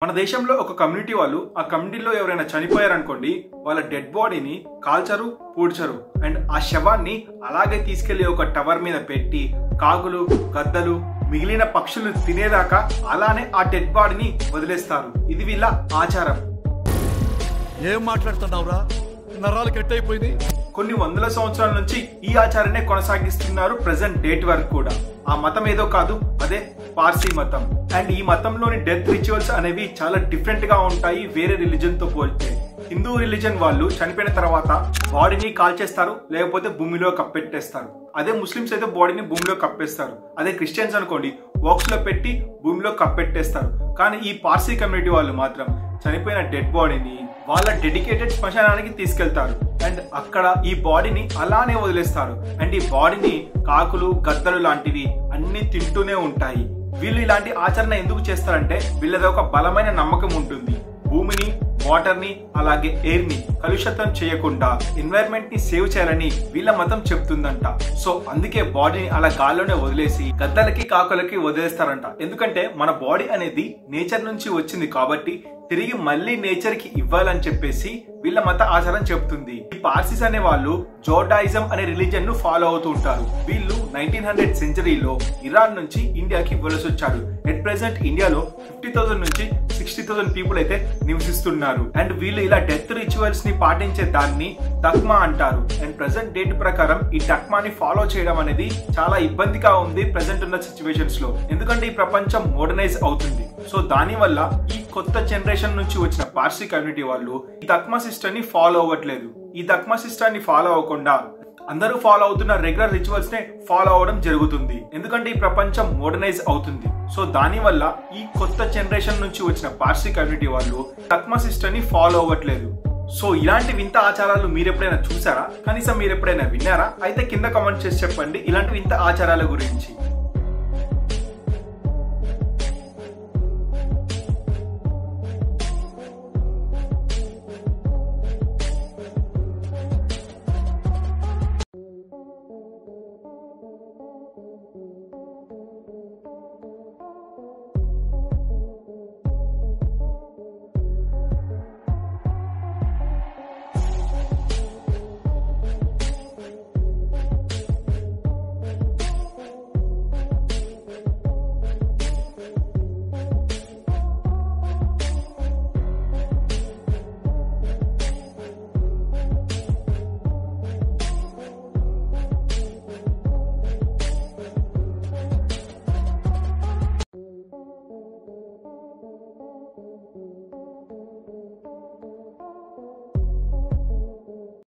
మన దేశంలో ఒక కమ్యూనిటీ వాళ్ళు ఆ కమ్యూనిటీలో ఎవరైనా చనిపోయారనుకోండి, వాళ్ళ డెడ్ బాడీని కాల్చరు, పూడ్చరు అండ్ ఆ శవాన్ని అలాగే తీసుకెళ్లి ఒక టవర్ మీద పెట్టి కాకులు, గద్దలు, మిగిలిన పక్షులు తినేదాకా అలానే ఆ డెడ్ బాడీని వదిలేస్తారు. ఇది వీళ్ళ ఆచారం. ఏం మాట్లాడుతున్నావురా? నరాలు కట్ అయిపోయింది. కొన్ని వందల సంవత్సరాల నుంచి ఈ ఆచారాన్ని కొనసాగిస్తున్నారు ప్రెసెంట్ డేట్ వరకు కూడా. ఆ మతం ఏదో కాదు, అదే పార్సీ మతం. అండ్ ఈ మతంలోని డెత్ రిచువల్స్ అనేవి చాలా డిఫరెంట్ గా ఉంటాయి వేరే రిలీజన్ తో పోలిస్తే. హిందూ రిలీజన్ వాళ్ళు చనిపోయిన తర్వాత బాడీని కాల్చేస్తారు, లేకపోతే భూమిలో కప్పెట్టేస్తారు. అదే ముస్లిమ్స్ అయితే బాడీని భూమిలో కప్పేస్తారు. అదే క్రిస్టియన్స్ అనుకోండి, బాక్స్ లో పెట్టి భూమిలో కప్పెట్టేస్తారు. కానీ ఈ పార్సీ కమ్యూనిటీ వాళ్ళు మాత్రం చనిపోయిన డెడ్ బాడీని వాళ్ళ డెడికేటెడ్ శ్మశానానికి తీసుకెళ్తారు అండ్ అక్కడ ఈ బాడీని అలానే వదిలేస్తారు. అండ్ ఈ బాడీని కాకులు, గద్దలు లాంటివి అన్ని తింటూనే ఉంటాయి. వీళ్ళు ఇలాంటి ఆచరణ ఎందుకు చేస్తారంటే వీళ్ళది ఒక బలమైన నమ్మకం ఉంటుంది. భూమిని, వాటర్ ని, అలాగే ఎయిర్ ని కలుషితం చేయకుండా ఎన్వైరన్మెంట్ ని సేవ్ చేయాలని వీళ్ళ మతం చెప్తుందంట. సో అందుకే బాడీని అలా గాల్లోనే వదిలేసి గద్దలకి, కాకులకి వదిలేస్తారంట. ఎందుకంటే మన బాడీ అనేది నేచర్ నుంచి వచ్చింది కాబట్టి తిరిగి మళ్ళీ నేచర్ కి ఇవ్వాలని చెప్పేసి వీళ్ళ మత ఆచారం చెప్తుంది. ఈ పార్సీస్ అనే వాళ్ళు జోడాయిజం అనే రిలీజన్ ను ఫాలో అవుతూ ఉంటారు. వీళ్ళు 1900 సెంచరీలో ఇరాన్ నుంచి ఇండియాకి వలస వచ్చారు. ఎట్ ప్రెసెంట్ ఇండియాలో 50,000 నుంచి 60,000 పీపుల్ అయితే నివసిస్తున్నారు. అండ్ వీళ్ళు ఇలా డెత్ రిచువల్స్ ని పాటించే దాన్ని దక్మా అంటారు. అండ్ ప్రెసెంట్ డేట్ ప్రకారం ఈ దక్మాని ఫాలో చేయడం అనేది చాలా ఇబ్బందిగా ఉంది ప్రెసెంట్ ఉన్న సిచ్యువేషన్స్ లో. ఎందుకంటే ఈ ప్రపంచం మోడర్నైజ్ అవుతుంది. సో దాని వల్ల ఈ కొత్త జనరేషన్ నుంచి వచ్చిన పార్సీ కమ్యూనిటీ వాళ్ళు ఈ దక్మా సిస్టమ్ ని ఫాలో అవ్వట్లేదు. ఈ దక్మా సిస్టమ్ ని ఫాలో అవ్వకుండా అందరూ ఫాలో అవుతున్న రెగ్యులర్ రిచువల్స్ నే ఫాలో అవడం జరుగుతుంది. ఎందుకంటే ఈ ప్రపంచం మోడర్నైజ్ అవుతుంది. సో దాని వల్ల ఈ కొత్త జనరేషన్ నుంచి వచ్చిన పార్సీ కమ్యూనిటీ వాళ్ళు దక్మా సిస్టమ్ ని ఫాలో అవ్వట్లేదు. సో ఇలాంటి వింత ఆచారాలు మీరు ఎప్పుడైనా చూసారా? కనీసం మీరు ఎప్పుడైనా విన్నారా? అయితే కింద కామెంట్ చేసి చెప్పండి ఇలాంటి వింత ఆచారాల గురించి.